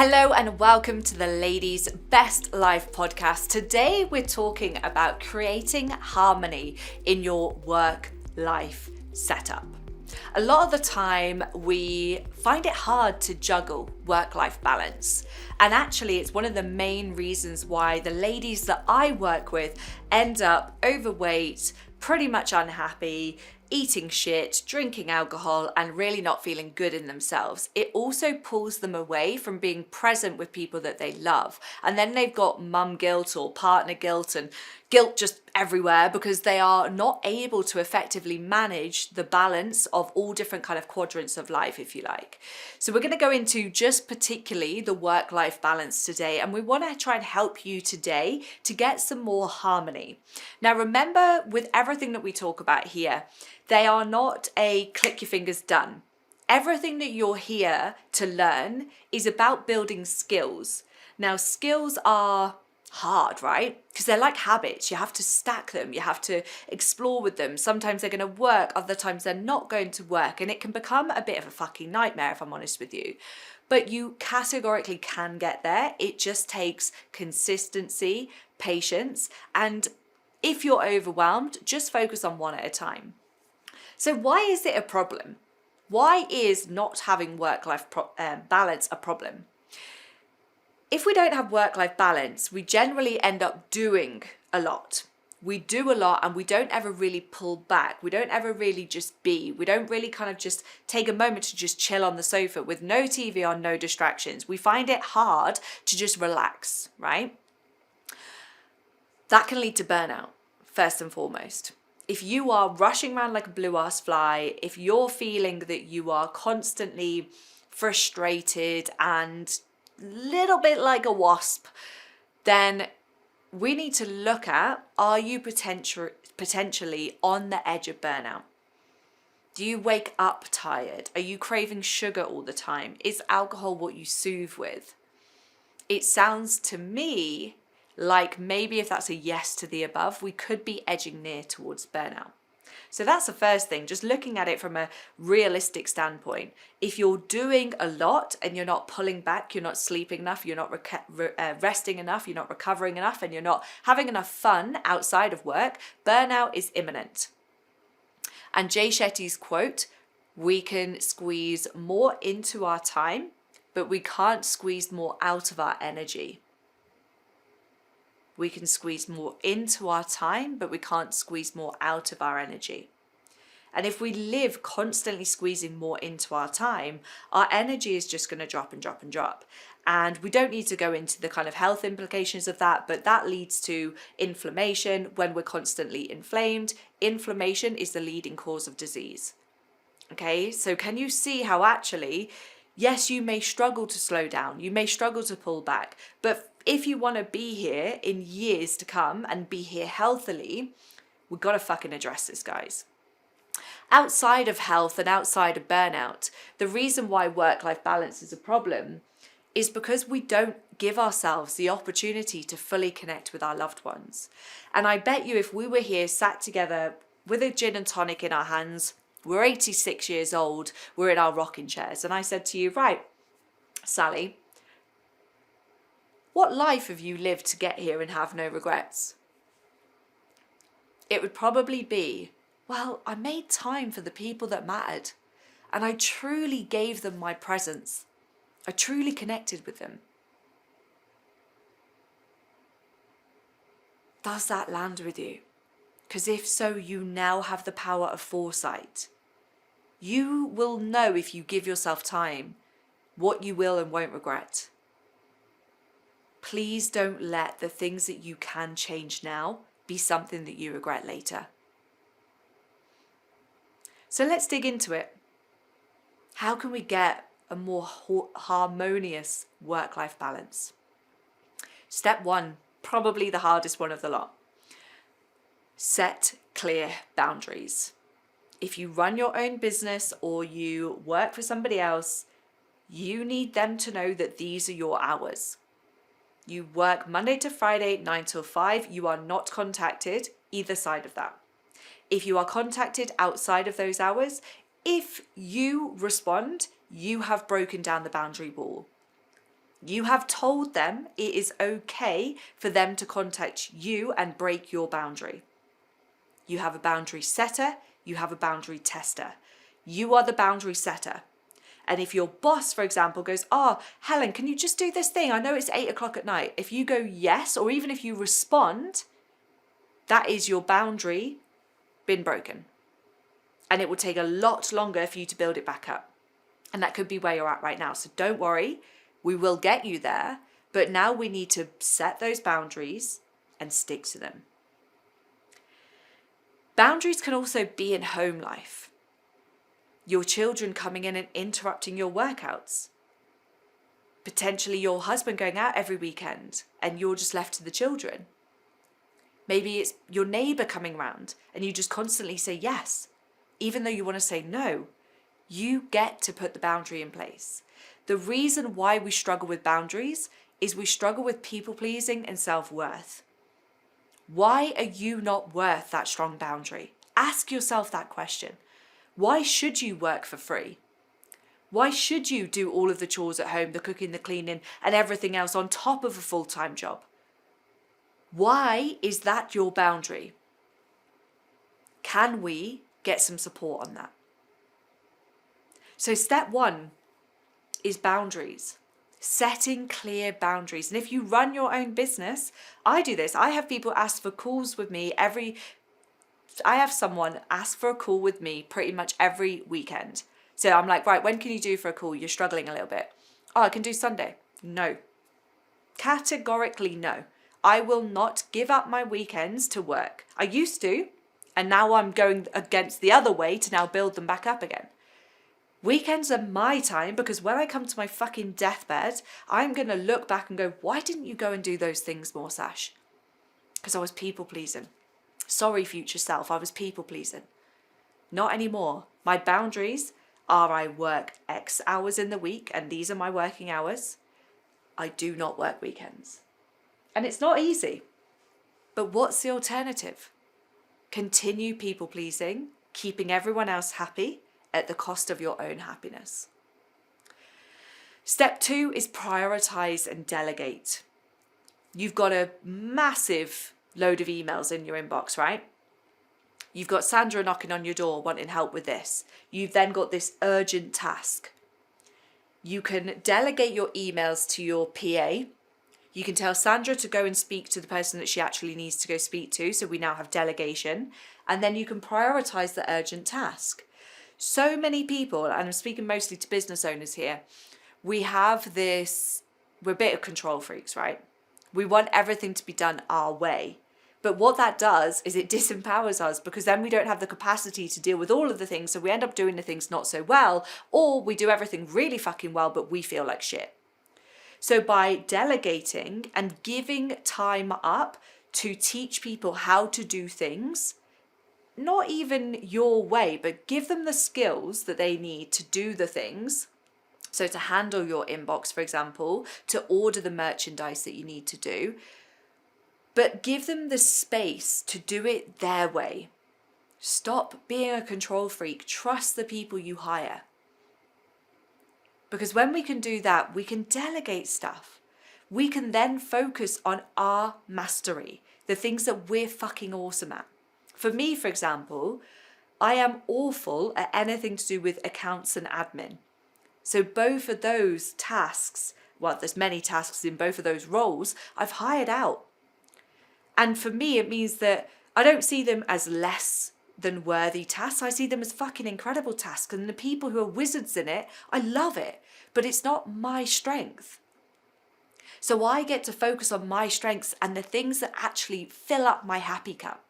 Hello and welcome to the Ladies Best Life podcast. Today we're talking about creating harmony in your work-life setup. A lot of the time we find it hard to juggle work-life balance. And actually it's one of the main reasons why the ladies that I work with end up overweight, pretty much unhappy, eating shit, drinking alcohol, and really not feeling good in themselves. It also pulls them away from being present with people that they love. And then they've got mum guilt or partner guilt and guilt just everywhere because they are not able to effectively manage the balance of all different kind of quadrants of life, if you like. So we're going to go into just particularly the work-life balance today, and we want to try and help you today to get some more harmony. Now remember, with everything that we talk about here, they are not a click your fingers done. Everything that you're here to learn is about building skills. Now, skills are hard, right? Because they're like habits. You have to stack them. You have to explore with them. Sometimes they're going to work. Other times they're not going to work. And it can become a bit of a fucking nightmare, if I'm honest with you. But you categorically can get there. It just takes consistency, patience. And if you're overwhelmed, just focus on one at a time. So why is it a problem? Why is not having work-life balance a problem? If we don't have work-life balance, we generally end up doing a lot. We do a lot and we don't ever really pull back. We don't ever really just be. We don't really kind of just take a moment to just chill on the sofa with no TV on, no distractions. We find it hard to just relax, right? That can lead to burnout, first and foremost. If you are rushing around like a blue-ass fly, if you're feeling that you are constantly frustrated and a little bit like a wasp, then we need to look at, are you potentially on the edge of burnout? Do you wake up tired? Are you craving sugar all the time? Is alcohol what you soothe with? It sounds to me like maybe if that's a yes to the above, we could be edging near towards burnout. So that's the first thing, just looking at it from a realistic standpoint. If you're doing a lot and you're not pulling back, you're not sleeping enough, you're not resting enough, you're not recovering enough, and you're not having enough fun outside of work, burnout is imminent. And Jay Shetty's quote, we can squeeze more into our time, but we can't squeeze more out of our energy. We can squeeze more into our time, but we can't squeeze more out of our energy. And if we live constantly squeezing more into our time, our energy is just going to drop and drop and drop. And we don't need to go into the kind of health implications of that, but that leads to inflammation when we're constantly inflamed. Inflammation is the leading cause of disease. Okay, so can you see how actually, yes, you may struggle to slow down, you may struggle to pull back, but if you want to be here in years to come and be here healthily, we've got to fucking address this, guys. Outside of health and outside of burnout, the reason why work-life balance is a problem is because we don't give ourselves the opportunity to fully connect with our loved ones. And I bet you if we were here sat together with a gin and tonic in our hands, we're 86 years old, we're in our rocking chairs, and I said to you, right, Sally, what life have you lived to get here and have no regrets? It would probably be, well, I made time for the people that mattered, and I truly gave them my presence. I truly connected with them. Does that land with you? Because if so, you now have the power of foresight. You will know if you give yourself time what you will and won't regret. Please don't let the things that you can change now be something that you regret later. So let's dig into it. How can we get a more harmonious work-life balance? Step one, probably the hardest one of the lot. Set clear boundaries. If you run your own business or you work for somebody else, you need them to know that these are your hours. You work Monday to Friday, 9 till 5. You are not contacted either side of that. If you are contacted outside of those hours, if you respond, you have broken down the boundary wall. You have told them it is okay for them to contact you and break your boundary. You have a boundary setter, you have a boundary tester. You are the boundary setter. And if your boss, for example, goes, "Oh, Helen, can you just do this thing? I know it's 8 o'clock at night." If you go yes, or even if you respond, that is your boundary been broken. And it will take a lot longer for you to build it back up. And that could be where you're at right now. So don't worry, we will get you there. But now we need to set those boundaries and stick to them. Boundaries can also be in home life. Your children coming in and interrupting your workouts. Potentially your husband going out every weekend and you're just left to the children. Maybe it's your neighbour coming round and you just constantly say yes, even though you want to say no. You get to put the boundary in place. The reason why we struggle with boundaries is we struggle with people pleasing and self-worth. Why are you not worth that strong boundary? Ask yourself that question. Why should you work for free? Why should you do all of the chores at home, the cooking, the cleaning, and everything else on top of a full-time job? Why is that your boundary? Can we get some support on that? So step 1 is boundaries. Setting clear boundaries. And if you run your own business, I do this. I have people ask for calls with me I have someone ask for a call with me pretty much every weekend. So I'm like, right, when can you do for a call? You're struggling a little bit. Oh, I can do Sunday. No. Categorically no. I will not give up my weekends to work. I used to, and now I'm going against the other way to now build them back up again. Weekends are my time, because when I come to my fucking deathbed, I'm going to look back and go, why didn't you go and do those things more, Sash? Because I was people pleasing. Sorry, future self, I was people pleasing. Not anymore. My boundaries are I work X hours in the week, and these are my working hours. I do not work weekends. And it's not easy. But what's the alternative? Continue people pleasing, keeping everyone else happy at the cost of your own happiness. Step 2 is prioritize and delegate. You've got a massive load of emails in your inbox, right? You've got Sandra knocking on your door wanting help with this. You've then got this urgent task. You can delegate your emails to your PA. You can tell Sandra to go and speak to the person that she actually needs to go speak to. So we now have delegation. And then you can prioritize the urgent task. So many people, and I'm speaking mostly to business owners here, we're a bit of control freaks, right? We want everything to be done our way. But what that does is it disempowers us, because then we don't have the capacity to deal with all of the things. So we end up doing the things not so well, or we do everything really fucking well, but we feel like shit. So by delegating and giving time up to teach people how to do things, not even your way, but give them the skills that they need to do the things. So to handle your inbox, for example, to order the merchandise that you need to do, but give them the space to do it their way. Stop being a control freak. Trust the people you hire. Because when we can do that, we can delegate stuff. We can then focus on our mastery, the things that we're fucking awesome at. For me, for example, I am awful at anything to do with accounts and admin. So both of those tasks, well, there's many tasks in both of those roles, I've hired out. And for me, it means that I don't see them as less than worthy tasks. I see them as fucking incredible tasks. And the people who are wizards in it, I love it. But it's not my strength. So I get to focus on my strengths and the things that actually fill up my happy cup.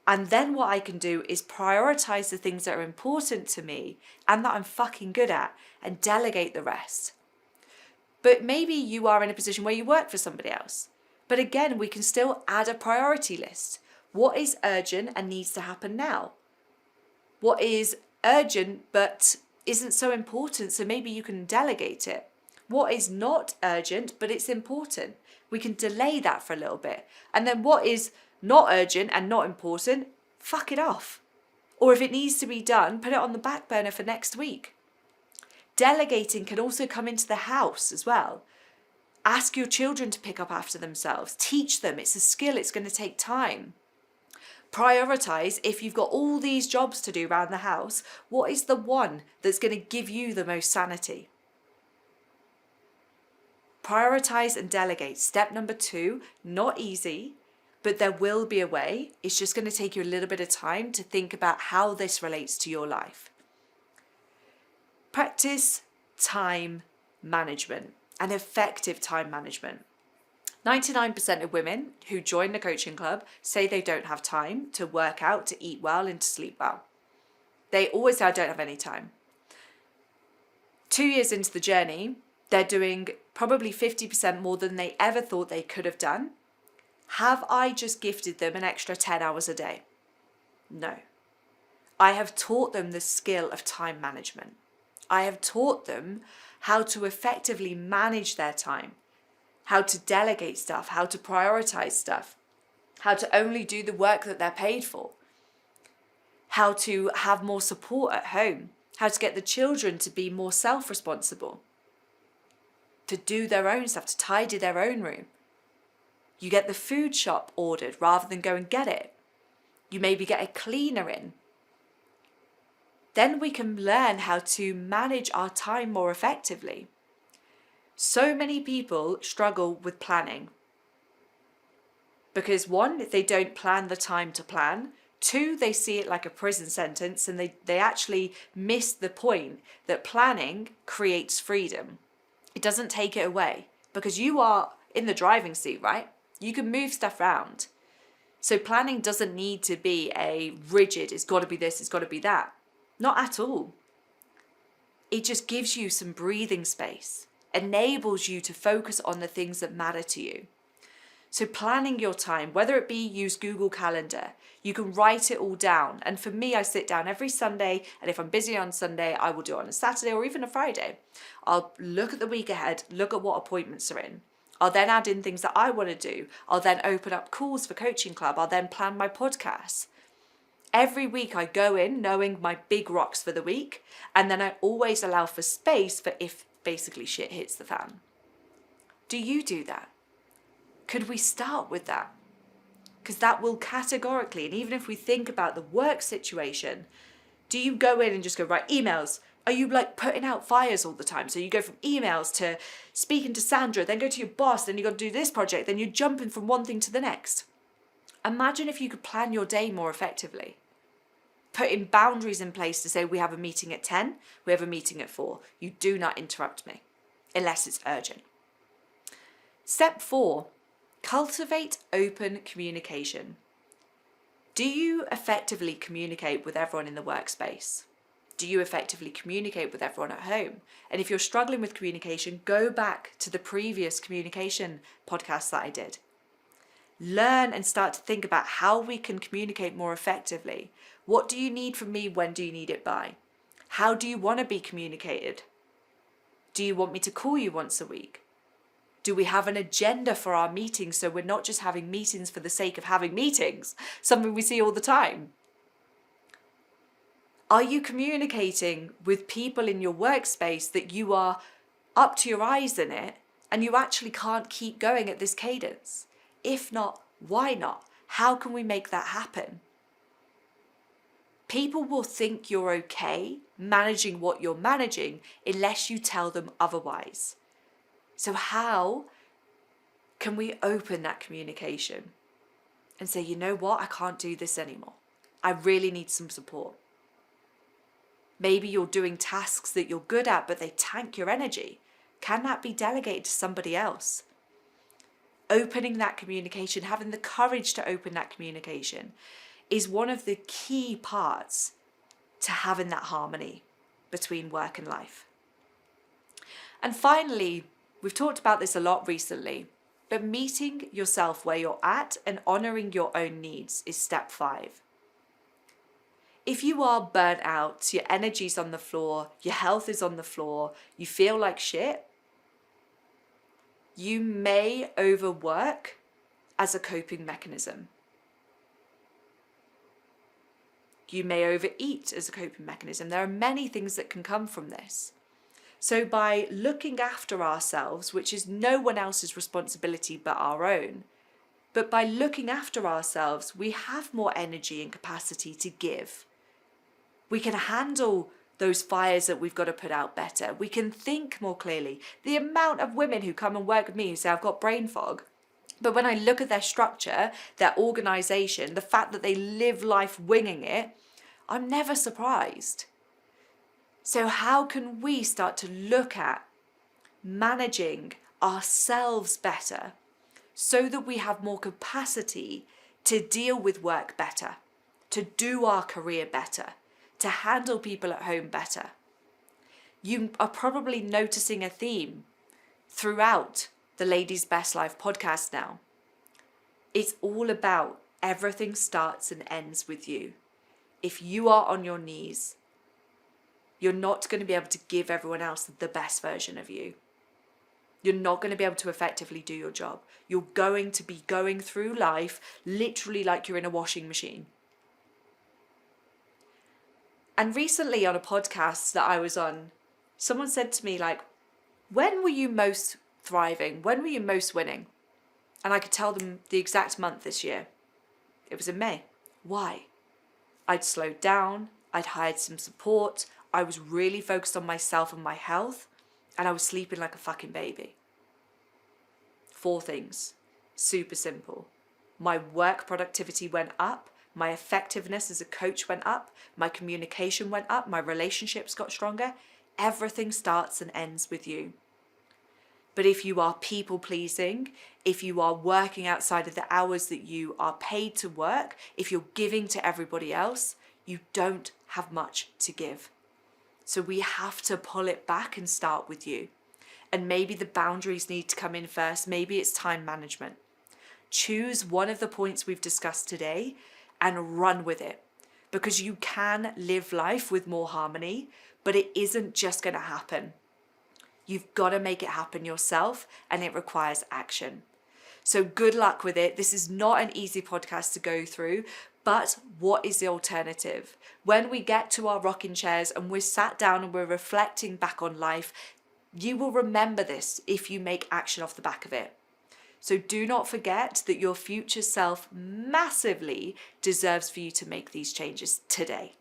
And then what I can do is prioritize the things that are important to me and that I'm fucking good at, and delegate the rest. But maybe you are in a position where you work for somebody else. But again, we can still add a priority list. What is urgent and needs to happen now? What is urgent but isn't so important, so maybe you can delegate it? What is not urgent but it's important? We can delay that for a little bit. And then what is not urgent and not important, fuck it off. Or if it needs to be done, put it on the back burner for next week. Delegating can also come into the house as well. Ask your children to pick up after themselves. Teach them. It's a skill. It's going to take time. Prioritize. If you've got all these jobs to do around the house, what is the one that's going to give you the most sanity? Prioritize and delegate. Step number 2, not easy, but there will be a way. It's just going to take you a little bit of time to think about how this relates to your life. Practice time management and effective time management. 99% of women who join the coaching club say they don't have time to work out, to eat well, and to sleep well. They always say, I don't have any time. 2 years into the journey, they're doing probably 50% more than they ever thought they could have done. Have I just gifted them an extra 10 hours a day? No. I have taught them the skill of time management. I have taught them how to effectively manage their time, how to delegate stuff, how to prioritize stuff, how to only do the work that they're paid for, how to have more support at home, how to get the children to be more self-responsible, to do their own stuff, to tidy their own room. You get the food shop ordered rather than go and get it. You maybe get a cleaner in. Then we can learn how to manage our time more effectively. So many people struggle with planning because 1, they don't plan the time to plan. 2, they see it like a prison sentence and they actually miss the point that planning creates freedom. It doesn't take it away because you are in the driving seat, right? You can move stuff around. So planning doesn't need to be a rigid, it's got to be this, it's got to be that. Not at all. It just gives you some breathing space, enables you to focus on the things that matter to you. So planning your time, whether it be use Google Calendar, you can write it all down. And for me, I sit down every Sunday, and if I'm busy on Sunday, I will do it on a Saturday or even a Friday. I'll look at the week ahead, look at what appointments are in. I'll then add in things that I want to do. I'll then open up calls for coaching club. I'll then plan my podcasts. Every week I go in knowing my big rocks for the week, and then I always allow for space for if basically shit hits the fan. Do you do that? Could we start with that? Because that will categorically, and even if we think about the work situation, do you go in and just go, right, emails? Are you like putting out fires all the time? So you go from emails to speaking to Sandra, then go to your boss, then you got to do this project, then you're jumping from one thing to the next. Imagine if you could plan your day more effectively. Putting boundaries in place to say we have a meeting at 10, we have a meeting at 4. You do not interrupt me unless it's urgent. Step 4, cultivate open communication. Do you effectively communicate with everyone in the workspace? Do you effectively communicate with everyone at home? And if you're struggling with communication, go back to the previous communication podcast that I did. Learn and start to think about how we can communicate more effectively. What do you need from me? When do you need it by? How do you want to be communicated? Do you want me to call you once a week? Do we have an agenda for our meetings so we're not just having meetings for the sake of having meetings? Something we see all the time. Are you communicating with people in your workspace that you are up to your eyes in it and you actually can't keep going at this cadence? If not, why not? How can we make that happen? People will think you're okay managing what you're managing unless you tell them otherwise. So how can we open that communication and say, you know what, I can't do this anymore. I really need some support. Maybe you're doing tasks that you're good at, but they tank your energy. Can that be delegated to somebody else? Opening that communication, having the courage to open that communication is one of the key parts to having that harmony between work and life. And finally, we've talked about this a lot recently, but meeting yourself where you're at and honoring your own needs is step 5. If you are burnt out, your energy's on the floor, your health is on the floor, you feel like shit, you may overwork as a coping mechanism. You may overeat as a coping mechanism. There are many things that can come from this. So by looking after ourselves, which is no one else's responsibility but our own, but by looking after ourselves, we have more energy and capacity to give. We can handle those fires that we've got to put out better. We can think more clearly. The amount of women who come and work with me who say, I've got brain fog, but when I look at their structure, their organization, the fact that they live life winging it, I'm never surprised. So how can we start to look at managing ourselves better so that we have more capacity to deal with work better, to do our career better, to handle people at home better? You are probably noticing a theme throughout the Ladies Best Life podcast now. It's all about everything starts and ends with you. If you are on your knees, you're not going to be able to give everyone else the best version of you. You're not going to be able to effectively do your job. You're going to be going through life literally like you're in a washing machine. And recently on a podcast that I was on, someone said to me, like, when were you most thriving? When were you most winning? And I could tell them the exact month this year. It was in May. Why? I'd slowed down. I'd hired some support. I was really focused on myself and my health. And I was sleeping like a fucking baby. 4 things. Super simple. My work productivity went up. My effectiveness as a coach went up. My communication went up. My relationships got stronger. Everything starts and ends with you. But if you are people pleasing, if you are working outside of the hours that you are paid to work, if you're giving to everybody else, you don't have much to give. So we have to pull it back and start with you. And maybe the boundaries need to come in first. Maybe it's time management. Choose one of the points we've discussed today and run with it. Because you can live life with more harmony, but it isn't just going to happen. You've got to make it happen yourself, and it requires action. So good luck with it. This is not an easy podcast to go through, but what is the alternative? When we get to our rocking chairs and we're sat down and we're reflecting back on life, you will remember this if you make action off the back of it. So do not forget that your future self massively deserves for you to make these changes today.